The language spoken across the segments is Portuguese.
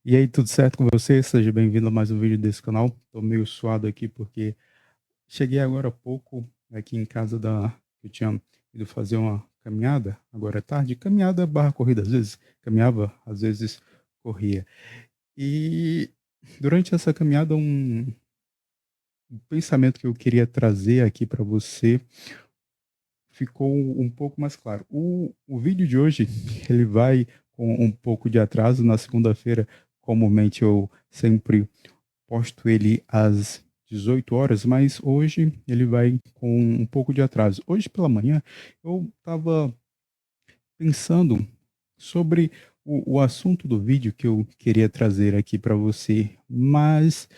E aí, tudo certo com você? Seja bem-vindo a mais um vídeo desse canal. Tô meio suado aqui porque cheguei agora há pouco aqui em casa da eu tinha ido fazer uma caminhada, agora é tarde, caminhada barra corrida, às vezes caminhava, às vezes corria. E durante essa caminhada um pensamento que eu queria trazer aqui para você ficou um pouco mais claro. O vídeo de hoje, ele vai com um pouco de atraso na segunda-feira, comumente eu sempre posto ele às 18 horas, mas hoje ele vai com um pouco de atraso. Hoje pela manhã eu estava pensando sobre o assunto do vídeo que eu queria trazer aqui para você, mas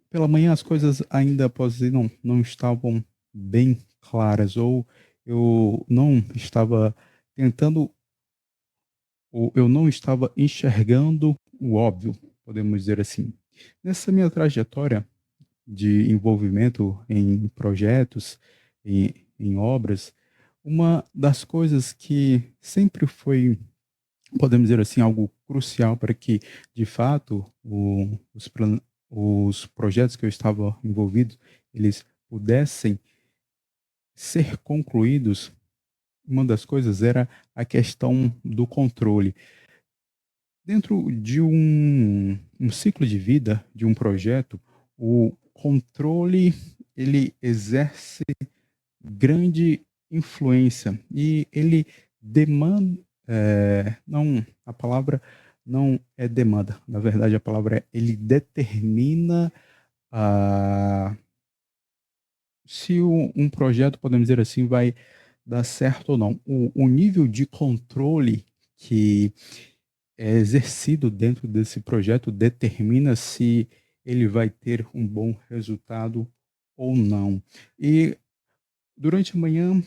pela manhã as coisas ainda posso dizer não estavam bem claras, ou eu não estava tentando, ou eu não estava enxergando o óbvio, podemos dizer assim. Nessa minha trajetória de envolvimento em projetos, em obras, uma das coisas que sempre foi, podemos dizer assim, algo crucial para que, de fato, os projetos que eu estava envolvido, eles pudessem ser concluídos, uma das coisas era a questão do controle. Dentro de um ciclo de vida de um projeto, o controle ele exerce grande influência e ele demanda, não, a palavra não é demanda, na verdade a palavra é ele determina a se um projeto, podemos dizer assim, vai dar certo ou não. O nível de controle que é exercido dentro desse projeto determina se ele vai ter um bom resultado ou não. E durante a manhã,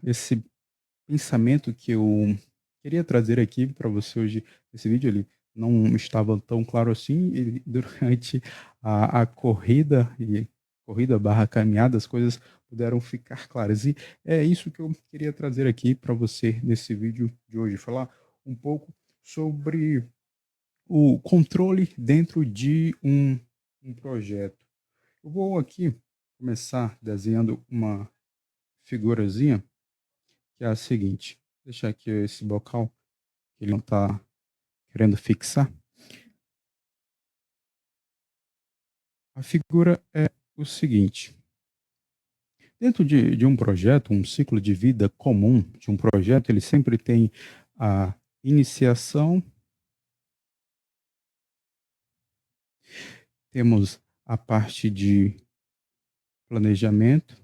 esse pensamento que eu queria trazer aqui para você hoje, esse vídeo, ele não estava tão claro assim, e durante a corrida e corrida barra caminhada, as coisas puderam ficar claras. E é isso que eu queria trazer aqui para você nesse vídeo de hoje, falar um pouco sobre o controle dentro de um projeto. Eu vou aqui começar desenhando uma figurazinha que é a seguinte. Deixar aqui esse bocal que ele não está querendo fixar. A figura é o seguinte. Dentro de um projeto, um ciclo de vida comum de um projeto, ele sempre tem a iniciação, temos a parte de planejamento,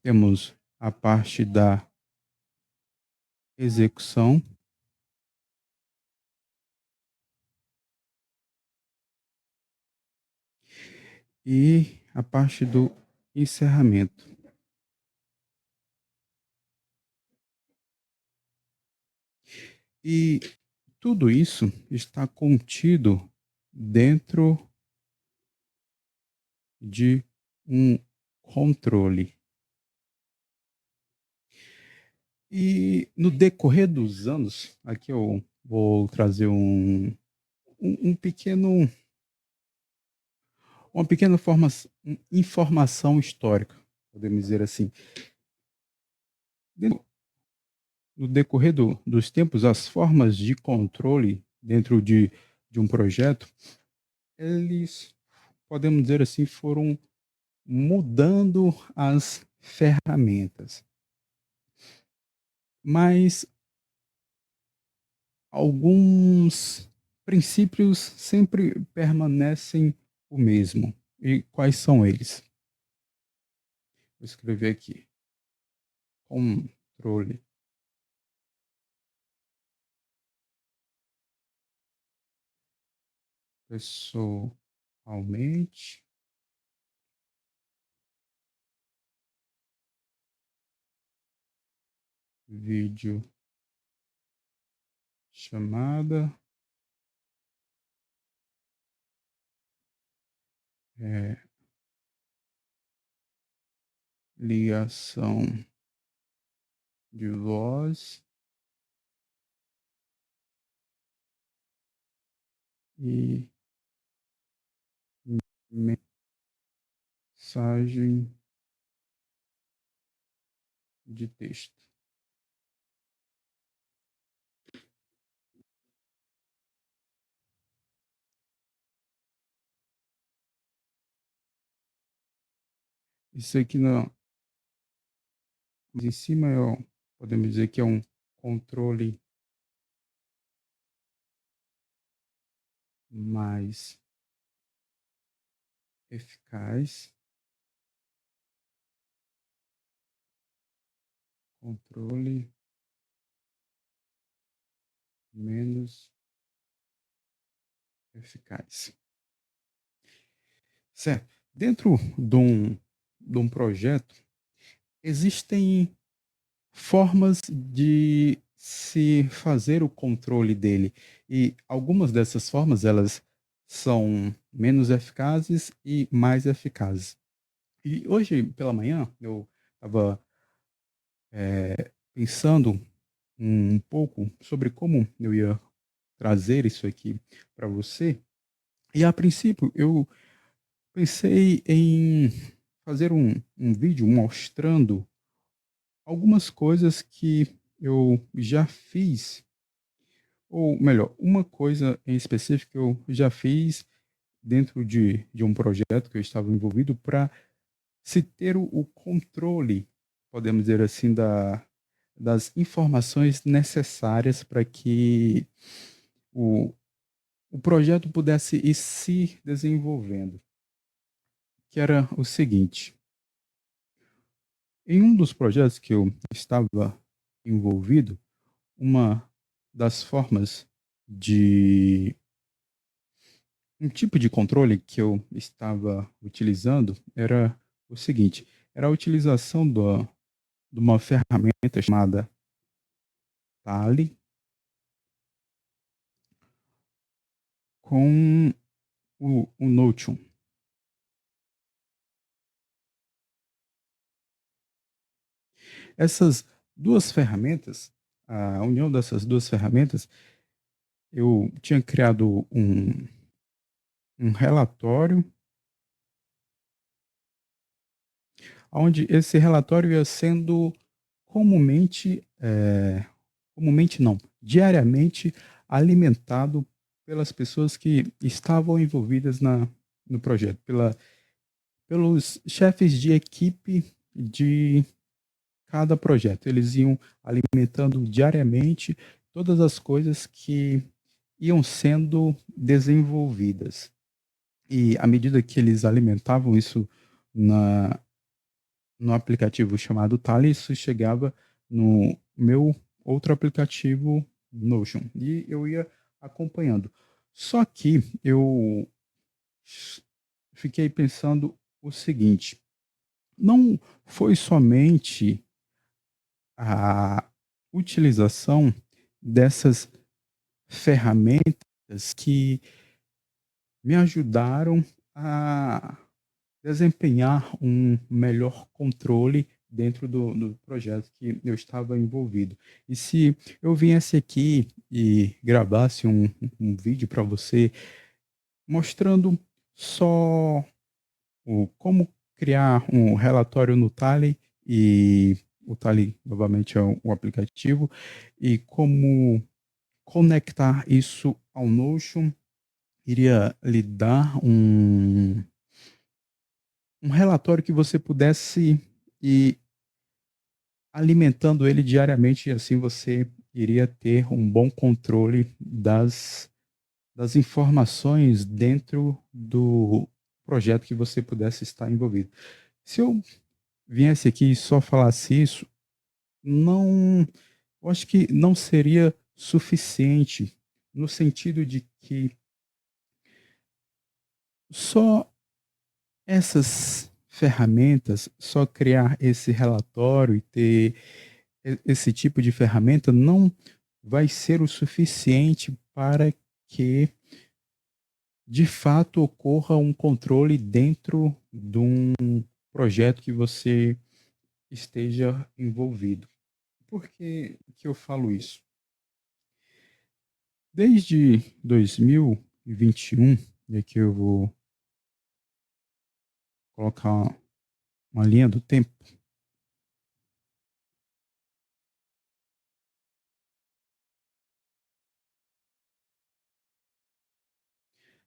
temos a parte da execução e a parte do encerramento. E tudo isso está contido dentro de um controle. E no decorrer dos anos, aqui eu vou trazer um pequeno, uma pequena informação histórica, podemos dizer assim. Dentro- No decorrer dos tempos, as formas de controle dentro de um projeto, eles, podemos dizer assim, foram mudando as ferramentas. Mas alguns princípios sempre permanecem o mesmo. E quais são eles? Vou escrever aqui. Controle pessoalmente, vídeo chamada, eh, ligação de voz e mensagem de texto. Isso aqui em cima podemos dizer que é um controle mais eficaz, controle menos eficaz. Certo. Dentro de um projeto, existem formas de se fazer o controle dele. E algumas dessas formas, elas são menos eficazes e mais eficazes. E hoje pela manhã, eu estava pensando um pouco sobre como eu ia trazer isso aqui para você. E a princípio, eu pensei em fazer um vídeo mostrando algumas coisas que eu já fiz, ou melhor, uma coisa em específico que eu já fiz dentro de um projeto que eu estava envolvido para se ter o controle, podemos dizer assim, das informações necessárias para que o, o projeto pudesse ir se desenvolvendo. Que era o seguinte: em um dos projetos que eu estava envolvido, uma das formas de um tipo de controle que eu estava utilizando era o seguinte: era a utilização de uma ferramenta chamada Tali com o Notion. Essas duas ferramentas, a união dessas duas ferramentas, eu tinha criado um relatório, onde esse relatório ia sendo comumente, comumente não, diariamente alimentado pelas pessoas que estavam envolvidas no projeto, pelos chefes de equipe de cada projeto. Eles iam alimentando diariamente todas as coisas que iam sendo desenvolvidas. E à medida que eles alimentavam isso na, no aplicativo chamado Tally, isso chegava no meu outro aplicativo Notion. E eu ia acompanhando. Só que eu fiquei pensando o seguinte: não foi somente a utilização dessas ferramentas que me ajudaram a desempenhar um melhor controle dentro do projeto que eu estava envolvido. E se eu viesse aqui e gravasse um vídeo para você mostrando só como criar um relatório no Tally, e o Tally novamente é um aplicativo, e como conectar isso ao Notion, iria lhe dar um relatório que você pudesse ir alimentando ele diariamente, e assim você iria ter um bom controle das informações dentro do projeto que você pudesse estar envolvido. Se eu viesse aqui e só falasse isso, não, eu acho que não seria suficiente, no sentido de que só essas ferramentas, só criar esse relatório e ter esse tipo de ferramenta não vai ser o suficiente para que de fato ocorra um controle dentro de um projeto que você esteja envolvido. por que eu falo isso? Desde 2021, e aqui eu vou colocar uma linha do tempo,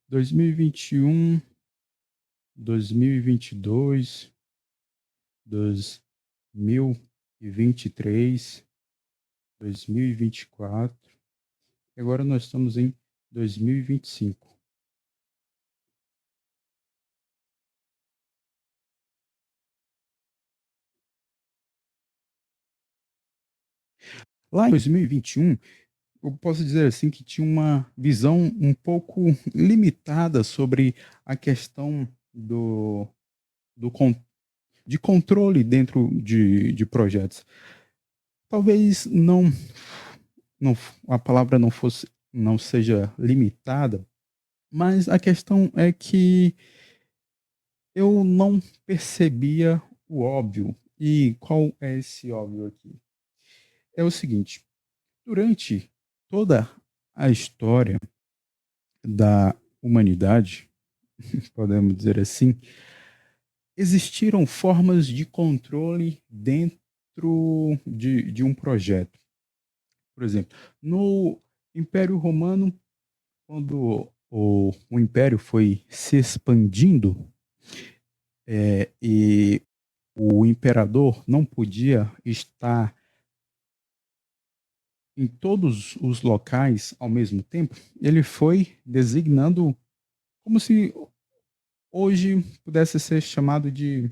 2021, 2022, 2023, 2024, e agora nós estamos em 2025. Lá em 2021, eu posso dizer assim que tinha uma visão um pouco limitada sobre a questão do con de controle dentro de projetos. Talvez não a palavra não seja limitada, mas a questão é que eu não percebia o óbvio. E qual é esse óbvio aqui? É o seguinte, durante toda a história da humanidade, podemos dizer assim, existiram formas de controle dentro de um projeto. Por exemplo, no Império Romano, quando o Império foi se expandindo, e o imperador não podia estar em todos os locais ao mesmo tempo, ele foi designando como se hoje pudesse ser chamado de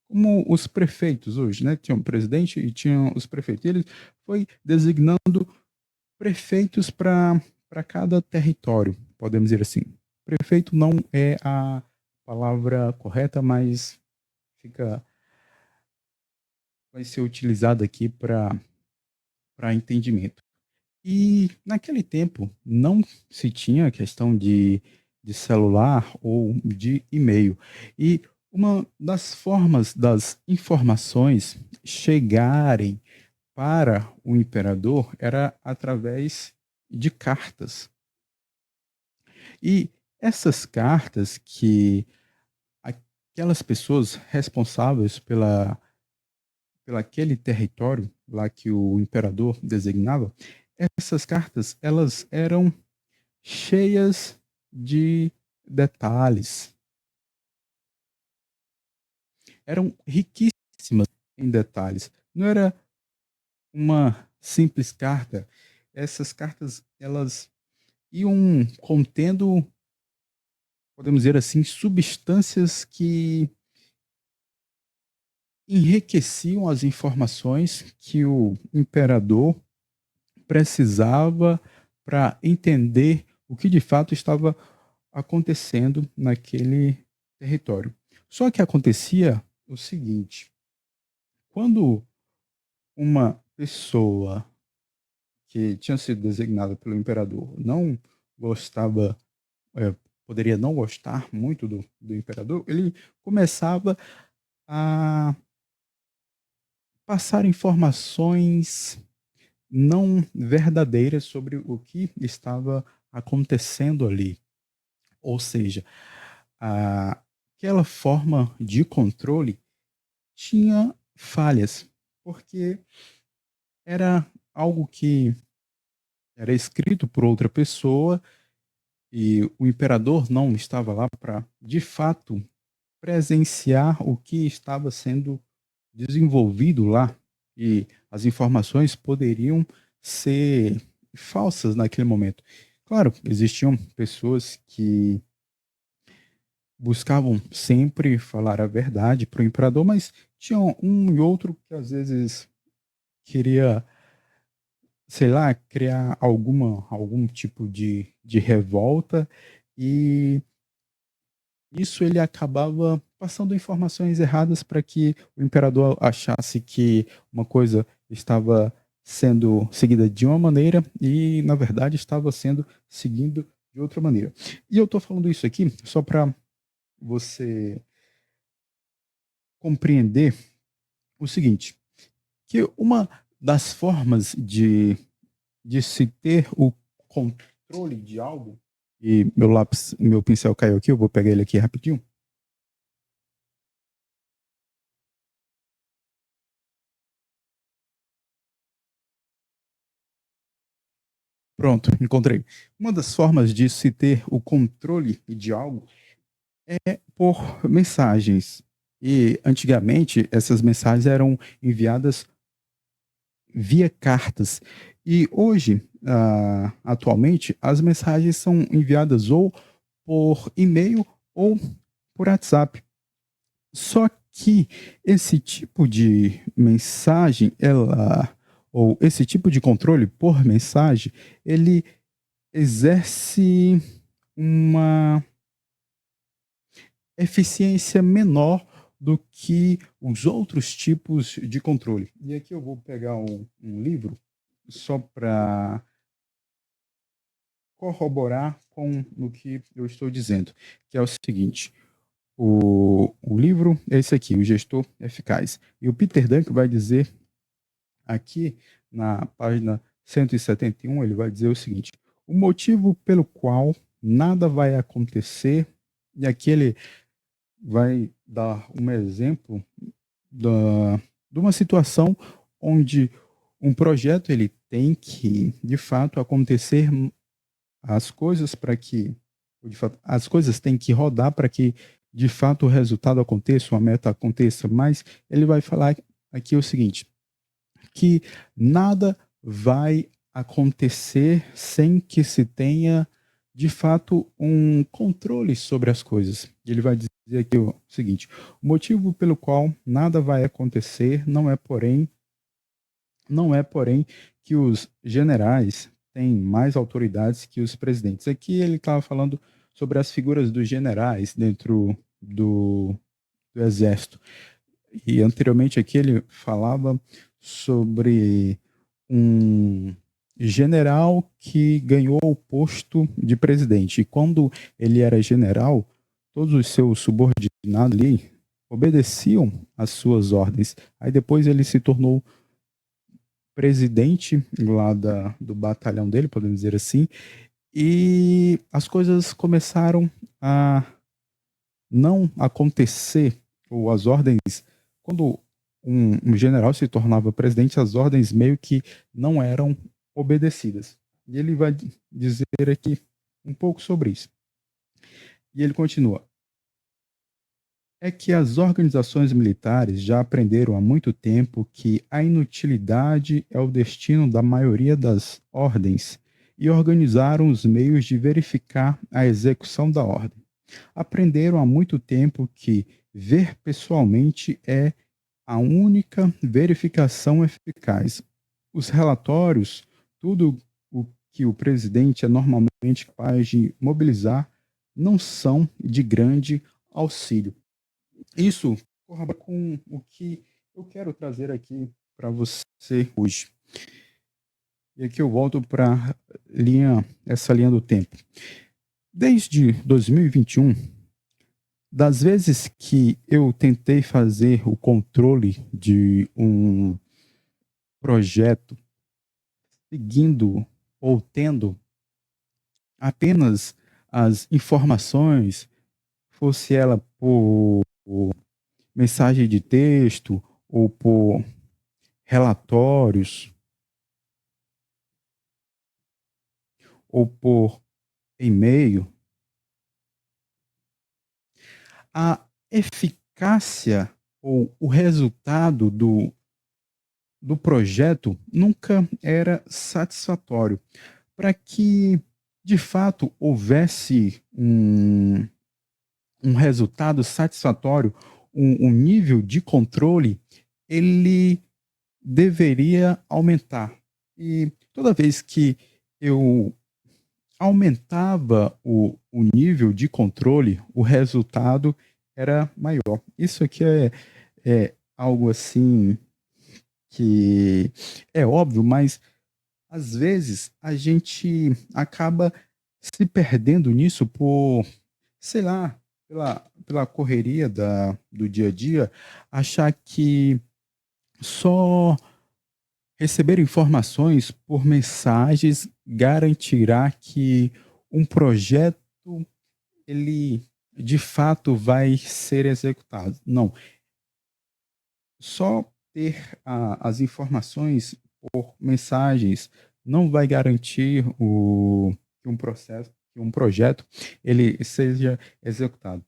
como os prefeitos hoje, né? Tinha um presidente e tinham os prefeitos. Ele foi designando prefeitos para cada território, podemos dizer assim. Prefeito não é a palavra correta, mas fica vai ser utilizada aqui para entendimento. E naquele tempo não se tinha a questão de celular ou de e-mail. E uma das formas das informações chegarem para o imperador era através de cartas. E essas cartas que aquelas pessoas responsáveis pela aquele território lá que o imperador designava, essas cartas elas eram cheias de detalhes, eram riquíssimas em detalhes. Não era uma simples carta. Essas cartas elas iam contendo, podemos dizer assim, substâncias que enriqueciam as informações que o imperador precisava para entender o que de fato estava acontecendo naquele território. Só que acontecia o seguinte: quando uma pessoa que tinha sido designada pelo imperador não gostava, eh, poderia não gostar muito do imperador, ele começava a passar informações não verdadeiras sobre o que estava acontecendo ali. Ou seja, aquela forma de controle tinha falhas, porque era algo que era escrito por outra pessoa e o imperador não estava lá para, de fato, presenciar o que estava sendo desenvolvido lá e as informações poderiam ser falsas naquele momento. Claro, existiam pessoas que buscavam sempre falar a verdade para o imperador, mas tinha um e outro que às vezes queria, sei lá, criar algum tipo de revolta e isso ele acabava passando informações erradas para que o imperador achasse que uma coisa estava sendo seguida de uma maneira e, na verdade, estava sendo seguido de outra maneira. E eu estou falando isso aqui só para você compreender o seguinte, que uma das formas de se ter o controle de algo, e meu pincel caiu aqui, eu vou pegar ele aqui rapidinho. Pronto, encontrei. Uma das formas de se ter o controle de algo é por mensagens. E antigamente essas mensagens eram enviadas via cartas. E hoje, atualmente, as mensagens são enviadas ou por e-mail ou por WhatsApp. Só que esse tipo de mensagem, ou esse tipo de controle por mensagem, ele exerce uma eficiência menor do que os outros tipos de controle. E aqui eu vou pegar um livro só para corroborar com o que eu estou dizendo, que é o seguinte: o livro é esse aqui, O Gestor Eficaz. E o Peter Drucker vai dizer aqui na página 171, ele vai dizer o seguinte: o motivo pelo qual nada vai acontecer, e aqui ele vai dar um exemplo de uma situação onde um projeto ele tem que, de fato, acontecer as coisas para que, de fato, as coisas têm que rodar para que, de fato, o resultado aconteça, a meta aconteça, mas ele vai falar aqui o seguinte, que nada vai acontecer sem que se tenha, de fato, um controle sobre as coisas. Ele vai dizer aqui o seguinte: o motivo pelo qual nada vai acontecer não é porém que os generais têm mais autoridades que os presidentes. Aqui ele estava falando sobre as figuras dos generais dentro do exército. E anteriormente aqui ele falava sobre um general que ganhou o posto de presidente. E quando ele era general, todos os seus subordinados ali obedeciam às suas ordens. Aí depois ele se tornou presidente lá do batalhão dele, podemos dizer assim, e as coisas começaram a não acontecer, ou as ordens, quando um general se tornava presidente, as ordens meio que não eram obedecidas. E ele vai dizer aqui um pouco sobre isso. E ele continua: é que as organizações militares já aprenderam há muito tempo que a inutilidade é o destino da maioria das ordens e organizaram os meios de verificar a execução da ordem. Aprenderam há muito tempo que ver pessoalmente é a única verificação eficaz. Os relatórios, tudo o que o presidente é normalmente capaz de mobilizar, não são de grande auxílio. Isso corrobora com o que eu quero trazer aqui para você hoje. E aqui eu volto para essa linha do tempo. Desde 2021, das vezes que eu tentei fazer o controle de um projeto seguindo ou tendo apenas as informações, fosse ela por mensagem de texto ou por relatórios ou por e-mail, a eficácia ou o resultado do projeto nunca era satisfatório. Para que, de fato, houvesse um resultado satisfatório, um nível de controle, ele deveria aumentar. E toda vez que eu aumentava o nível de controle, o resultado era maior. Isso aqui é algo assim que é óbvio, mas às vezes a gente acaba se perdendo nisso por, sei lá, pela correria do dia a dia, achar que só Receber informações por mensagens garantirá que um projeto ele de fato vai ser executado. Não, só ter as informações por mensagens não vai garantir que um processo, que um projeto ele seja executado.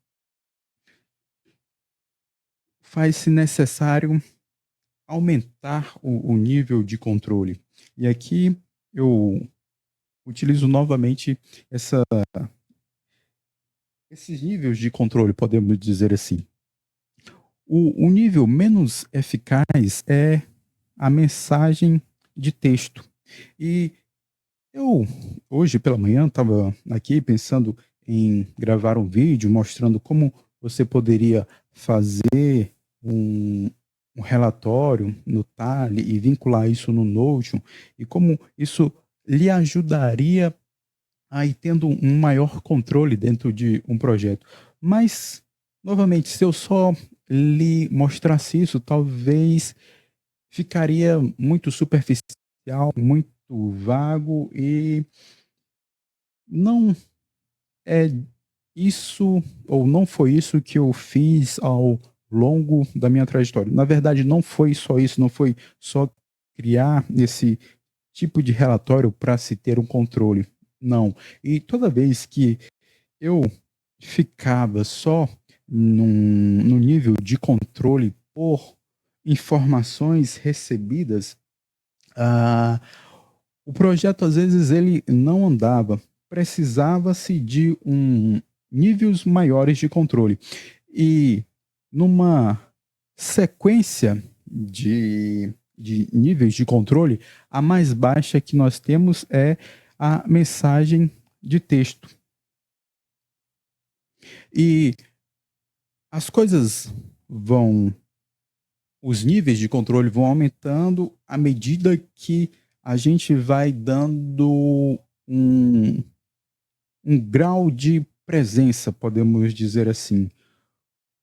Faz-se necessário aumentar o nível de controle. E aqui eu utilizo novamente essa esses níveis de controle, podemos dizer assim. O nível menos eficaz é a mensagem de texto. E eu, hoje pela manhã, estava aqui pensando em gravar um vídeo mostrando como você poderia fazer um, um relatório no Tally e vincular isso no Notion, e como isso lhe ajudaria a ir tendo um maior controle dentro de um projeto. Mas, novamente, se eu só lhe mostrasse isso, talvez ficaria muito superficial, muito vago e não é isso, ou não foi isso que eu fiz ao longo da minha trajetória. Na verdade, não foi só isso, não foi só criar esse tipo de relatório para se ter um controle. Não. E toda vez que eu ficava só no nível de controle por informações recebidas, ah, o projeto às vezes ele não andava. Precisava-se de níveis maiores de controle. E numa sequência de níveis de controle, a mais baixa que nós temos é a mensagem de texto. E as coisas vão, os níveis de controle vão aumentando à medida que a gente vai dando um, um grau de presença, podemos dizer assim.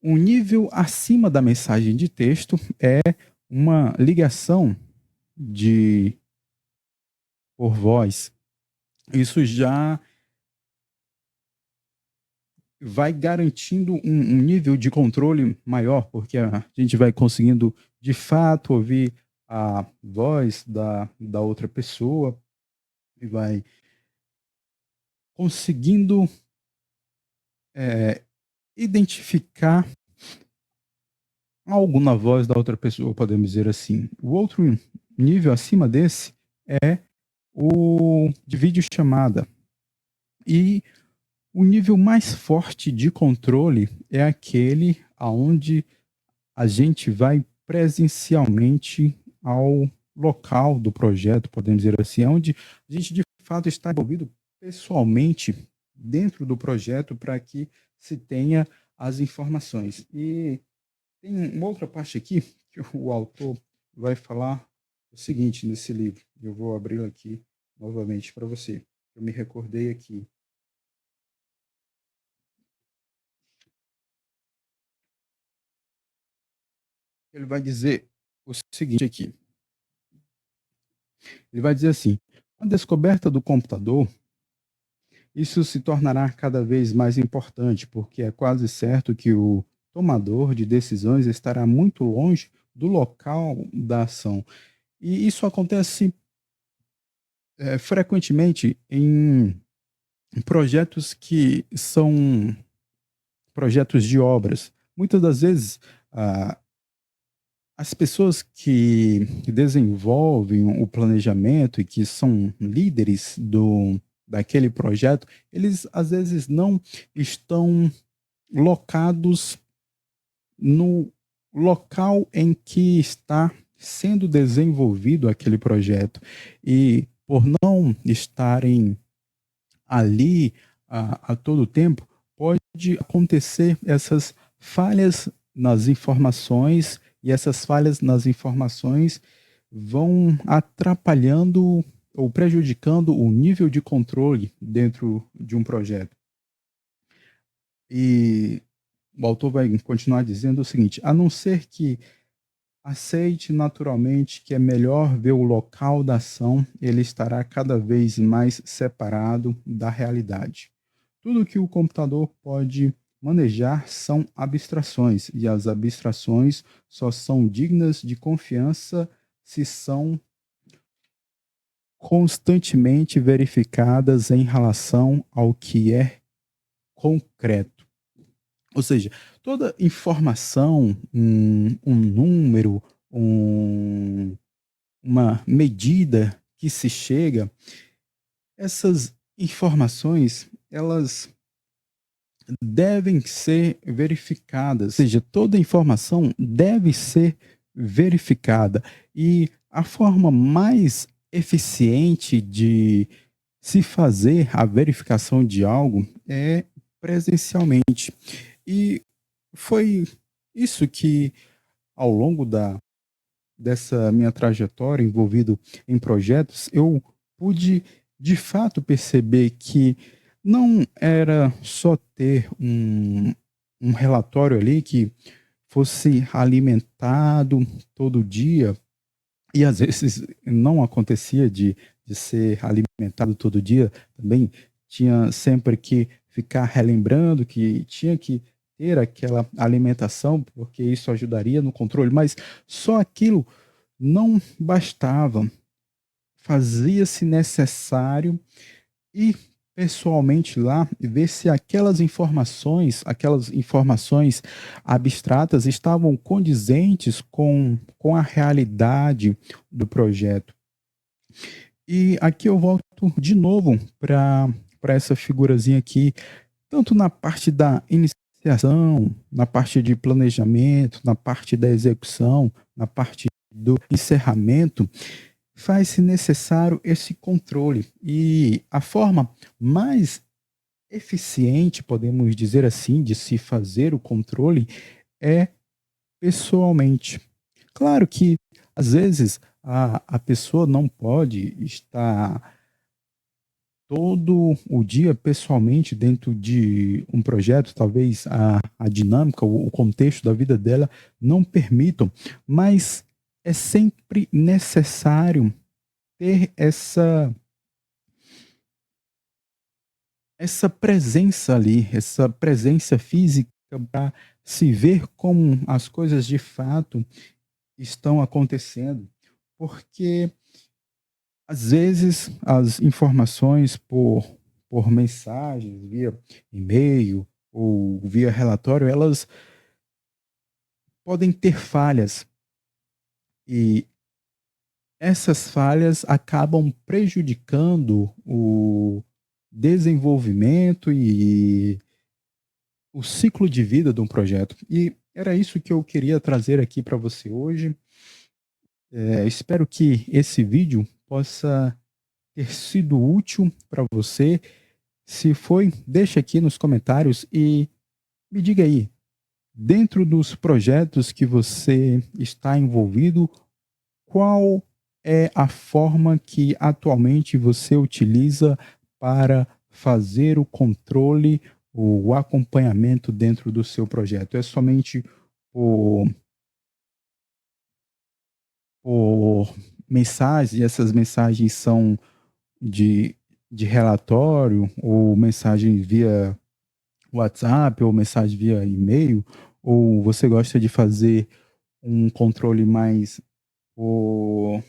Um nível acima da mensagem de texto é uma ligação de por voz. Isso já vai garantindo um nível de controle maior, porque a gente vai conseguindo de fato ouvir a voz da outra pessoa e vai conseguindo identificar algo na voz da outra pessoa, podemos dizer assim. O outro nível acima desse é o de videochamada. E o nível mais forte de controle é aquele aonde a gente vai presencialmente ao local do projeto, podemos dizer assim, onde a gente de fato está envolvido pessoalmente dentro do projeto para que se tenha as informações. E tem uma outra parte aqui que o autor vai falar o seguinte nesse livro. Eu vou abri-lo aqui novamente para você. Eu me recordei aqui. Ele vai dizer o seguinte aqui. Ele vai dizer assim: com a descoberta do computador, isso se tornará cada vez mais importante, porque é quase certo que o tomador de decisões estará muito longe do local da ação. E isso acontece frequentemente em projetos que são projetos de obras. Muitas das vezes, ah, as pessoas que desenvolvem o planejamento e que são líderes daquele projeto, eles às vezes não estão locados no local em que está sendo desenvolvido aquele projeto. E por não estarem ali a todo tempo, pode acontecer essas falhas nas informações, e essas falhas nas informações vão atrapalhando ou prejudicando o nível de controle dentro de um projeto. E o autor vai continuar dizendo o seguinte: a não ser que Aceite naturalmente que é melhor ver o local da ação, ele estará cada vez mais separado da realidade. Tudo que o computador pode manejar são abstrações, e as abstrações só são dignas de confiança se são constantemente verificadas em relação ao que é concreto. Ou seja, toda informação, um número, um uma medida que se chega, essas informações, elas devem ser verificadas, ou seja, toda informação deve ser verificada. E a forma mais eficiente de se fazer a verificação de algo é presencialmente. E foi isso que, ao longo dessa minha trajetória envolvido em projetos, eu pude de fato perceber que não era só ter um relatório ali que fosse alimentado todo dia, e às vezes não acontecia de ser alimentado todo dia, também tinha sempre que ficar relembrando que tinha que ter aquela alimentação, porque isso ajudaria no controle, mas só aquilo não bastava, fazia-se necessário ir pessoalmente lá e ver se aquelas informações abstratas estavam condizentes com a realidade do projeto. E aqui eu volto de novo para essa figurazinha aqui, tanto na parte da iniciação, na parte de planejamento, na parte da execução, na parte do encerramento, faz-se necessário esse controle. E a forma mais eficiente, podemos dizer assim, de se fazer o controle é pessoalmente. Claro que, às vezes, a pessoa não pode estar todo o dia pessoalmente dentro de um projeto, talvez a dinâmica, o contexto da vida dela não permitam, mas é sempre necessário ter essa presença ali, essa presença física para se ver como as coisas de fato estão acontecendo, porque às vezes as informações por mensagens, via e-mail ou via relatório, elas podem ter falhas, e essas falhas acabam prejudicando o desenvolvimento e o ciclo de vida de um projeto. E era isso que eu queria trazer aqui para você hoje. Espero que esse vídeo possa ter sido útil para você. Se foi, deixa aqui nos comentários e me diga aí, dentro dos projetos que você está envolvido, qual é a forma que atualmente você utiliza para fazer o controle, o acompanhamento dentro do seu projeto? É somente por, por mensagens, e essas mensagens são de, de relatório, ou mensagem via WhatsApp, ou mensagem via e-mail, ou você gosta de fazer um controle mais por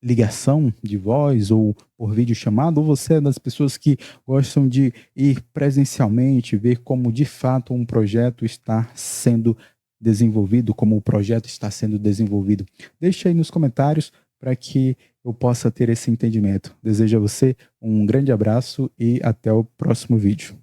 ligação de voz ou por videochamada, ou você é das pessoas que gostam de ir presencialmente, ver como de fato um projeto está sendo desenvolvido, como o projeto está sendo desenvolvido? Deixa aí nos comentários para que eu possa ter esse entendimento. Desejo a você um grande abraço e até o próximo vídeo.